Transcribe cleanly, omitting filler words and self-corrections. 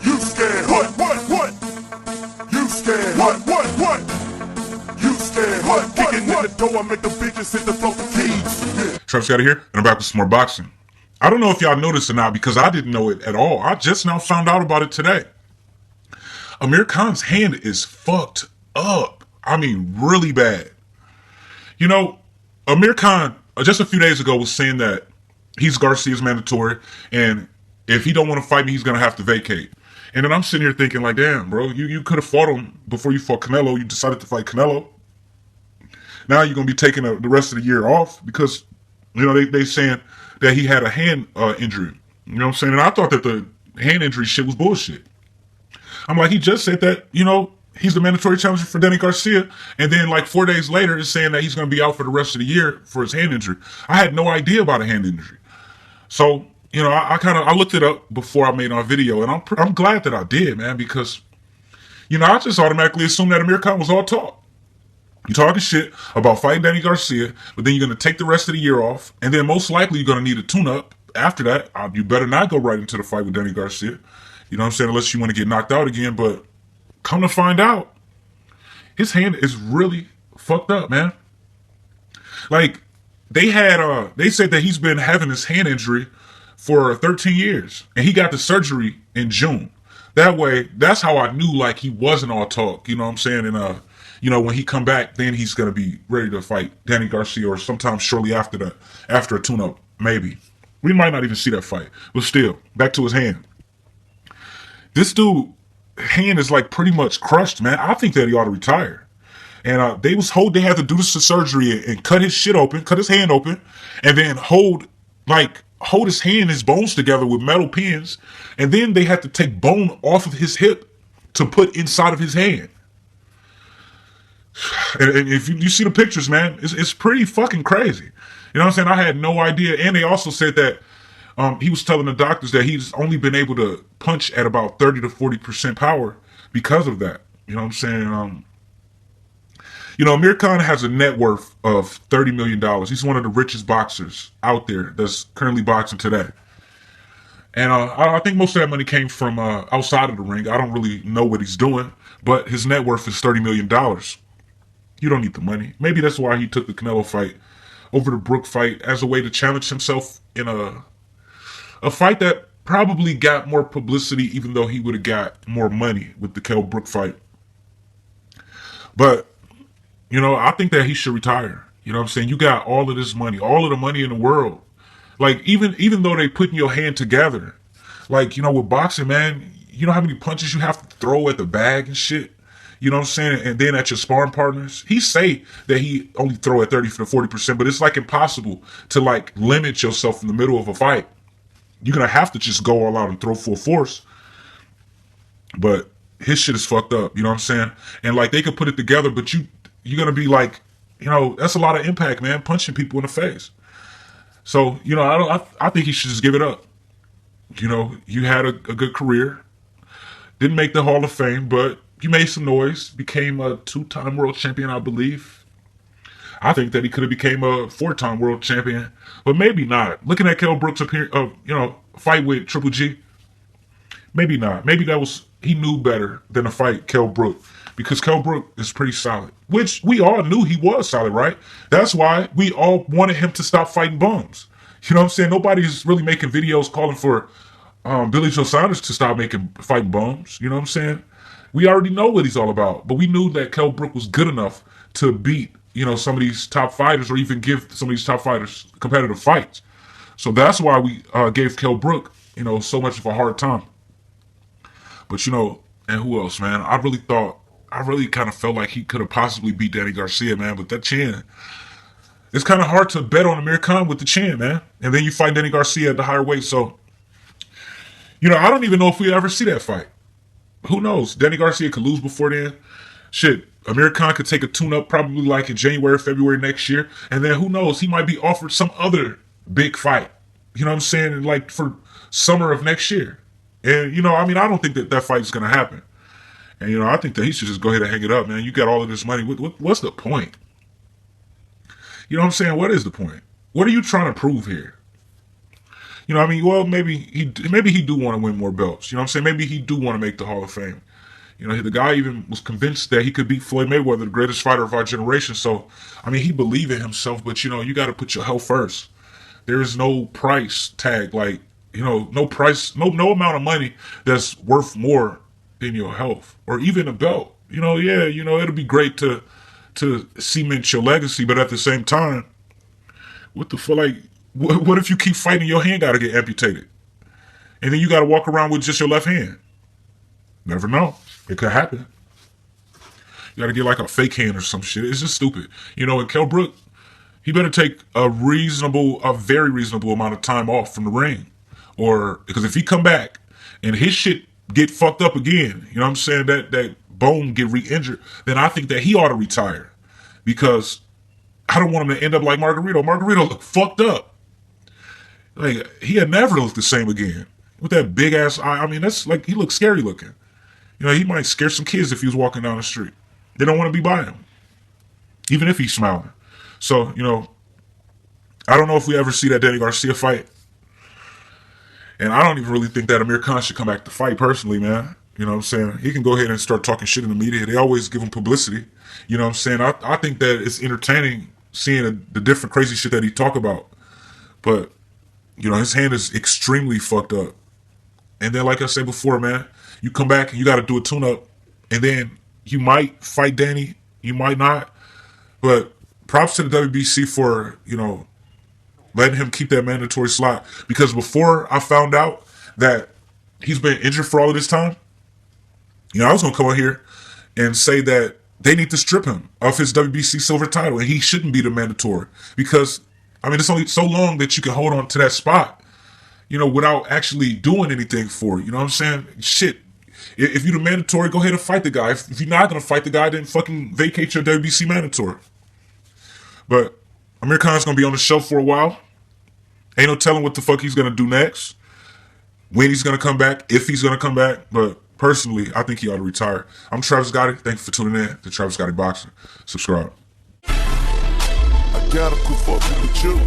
You scared? What? You scared? What? You scared? What? Kicking in the door, I make the bitches hit the floor for keys. Yeah. Travis Scotty here, and I'm back with some more boxing. I don't know if y'all noticed or not, because I didn't know it at all. I just now found out about it today. Amir Khan's hand is fucked up. I mean, really bad. You know, Amir Khan, just a few days ago, was saying that he's Garcia's mandatory, and if he don't want to fight me, he's going to have to vacate. And then I'm sitting here thinking, like, damn, bro, you could have fought him before you fought Canelo. You decided to fight Canelo. Now you're going to be taking the rest of the year off because, you know, they saying that he had a hand injury. You know what I'm saying? And I thought that the hand injury shit was bullshit. I'm like, he just said that, you know, he's the mandatory challenger for Danny Garcia. And then like 4 days later, is saying that he's going to be out for the rest of the year for his hand injury. I had no idea about a hand injury. So, you know, I looked it up before I made our video, and I'm glad that I did, man, because, you know, I just automatically assumed that Amir Khan was all talk. You're talking shit about fighting Danny Garcia, but then you're going to take the rest of the year off, and then most likely you're going to need a tune-up. After that, you better not go right into the fight with Danny Garcia. You know what I'm saying? Unless you want to get knocked out again, but come to find out, his hand is really fucked up, man. Like, they said that he's been having this hand injury for 13 years, and he got the surgery in June. That way, that's how I knew, like, he wasn't all talk, you know what I'm saying? And, you know, when he come back, then he's going to be ready to fight Danny Garcia, or sometime shortly after a tune-up, maybe. We might not even see that fight, but still, back to his hand. This dude, hand is like pretty much crushed, man. I think that he ought to retire. And they had to do this surgery and cut his shit open, cut his hand open, and then hold his hand, his bones together with metal pins, and then they had to take bone off of his hip to put inside of his hand. And if you see the pictures, man, it's pretty fucking crazy. You know what I'm saying? I had no idea. And they also said that he was telling the doctors that he's only been able to punch at about 30 to 40% power because of that. You know what I'm saying? You know, Amir Khan has a net worth of $30 million. He's one of the richest boxers out there that's currently boxing today. And I think most of that money came from outside of the ring. I don't really know what he's doing, but his net worth is $30 million. You don't need the money. Maybe that's why he took the Canelo fight over the Brook fight as a way to challenge himself in a fight that probably got more publicity, even though he would have got more money with the Kell Brook fight. But, you know, I think that he should retire. You know what I'm saying? You got all of this money, all of the money in the world. Like, even though they putting your hand together, like, you know, with boxing, man, you know how many punches you have to throw at the bag and shit? You know what I'm saying? And then at your sparring partners, he say that he only throw at 30 to 40%, but it's like impossible to like limit yourself in the middle of a fight. You're going to have to just go all out and throw full force. But his shit is fucked up. You know what I'm saying? And like, they could put it together, but you're going to be like, you know, that's a lot of impact, man, punching people in the face. So, you know, I think he should just give it up. You know, you had a good career. Didn't make the Hall of Fame, but you made some noise. Became a 2-time world champion, I believe. I think that he could have became a 4-time world champion, but maybe not. Looking at Kell Brook's fight with Triple G, maybe not. Maybe he knew better than to fight Kell Brook, because Kell Brook is pretty solid, which we all knew he was solid, right? That's why we all wanted him to stop fighting bums. You know what I'm saying? Nobody's really making videos calling for Billy Joe Saunders to stop fighting bums. You know what I'm saying? We already know what he's all about, but we knew that Kell Brook was good enough to beat, you know, some of these top fighters, or even give some of these top fighters competitive fights. So that's why we gave Kell Brook, you know, so much of a hard time. But, you know, and who else, man? I really kind of felt like he could have possibly beat Danny Garcia, man, but that chin, it's kind of hard to bet on Amir Khan with the chin, man. And then you fight Danny Garcia at the higher weight. So, you know, I don't even know if we ever see that fight. Who knows? Danny Garcia could lose before then. Shit, Amir Khan could take a tune-up probably like in January, February next year. And then who knows? He might be offered some other big fight. You know what I'm saying? Like for summer of next year. And, you know, I mean, I don't think that fight is going to happen. And, you know, I think that he should just go ahead and hang it up, man. You got all of this money. What's the point? You know what I'm saying? What is the point? What are you trying to prove here? You know, I mean, well, maybe he do want to win more belts. You know what I'm saying? Maybe he do want to make the Hall of Fame. You know, the guy even was convinced that he could beat Floyd Mayweather, the greatest fighter of our generation. So, I mean, he believed in himself, but, you know, you got to put your health first. There is no price tag, like, you know, no price, no amount of money that's worth more than your health or even a belt. You know, yeah, you know, it'll be great to cement your legacy, but at the same time, what the fuck, like, what if you keep fighting, your hand got to get amputated? And then you got to walk around with just your left hand? Never know. It could happen. You got to get like a fake hand or some shit. It's just stupid. You know, and Kell Brook, he better take a very reasonable amount of time off from the ring. Or, because if he come back and his shit get fucked up again, you know what I'm saying, that bone get re-injured, then I think that he ought to retire. Because I don't want him to end up like Margarito. Margarito looked fucked up. Like, he had never looked the same again. With that big ass eye. I mean, that's like, he looked scary looking. You know, he might scare some kids if he was walking down the street. They don't want to be by him. Even if he's smiling. So, you know, I don't know if we ever see that Danny Garcia fight. And I don't even really think that Amir Khan should come back to fight personally, man. You know what I'm saying? He can go ahead and start talking shit in the media. They always give him publicity. You know what I'm saying? I think that it's entertaining seeing the different crazy shit that he talk about. But, you know, his hand is extremely fucked up. And then, like I said before, man, you come back and you got to do a tune-up. And then you might fight Danny. You might not. But props to the WBC for, you know, letting him keep that mandatory slot. Because before I found out that he's been injured for all of this time, you know, I was going to come out here and say that they need to strip him of his WBC silver title. And he shouldn't be the mandatory. Because, I mean, it's only so long that you can hold on to that spot, you know, without actually doing anything for it. You know what I'm saying? Shit. If you're the mandatory, go ahead and fight the guy. If you're not going to fight the guy, then fucking vacate your WBC mandatory. But Amir Khan's going to be on the show for a while. Ain't no telling what the fuck he's going to do next. When he's going to come back. If he's going to come back. But personally, I think he ought to retire. I'm Travis Gotti. Thank you for tuning in to Travis Gotti Boxing. Subscribe. I gotta quit fucking with you.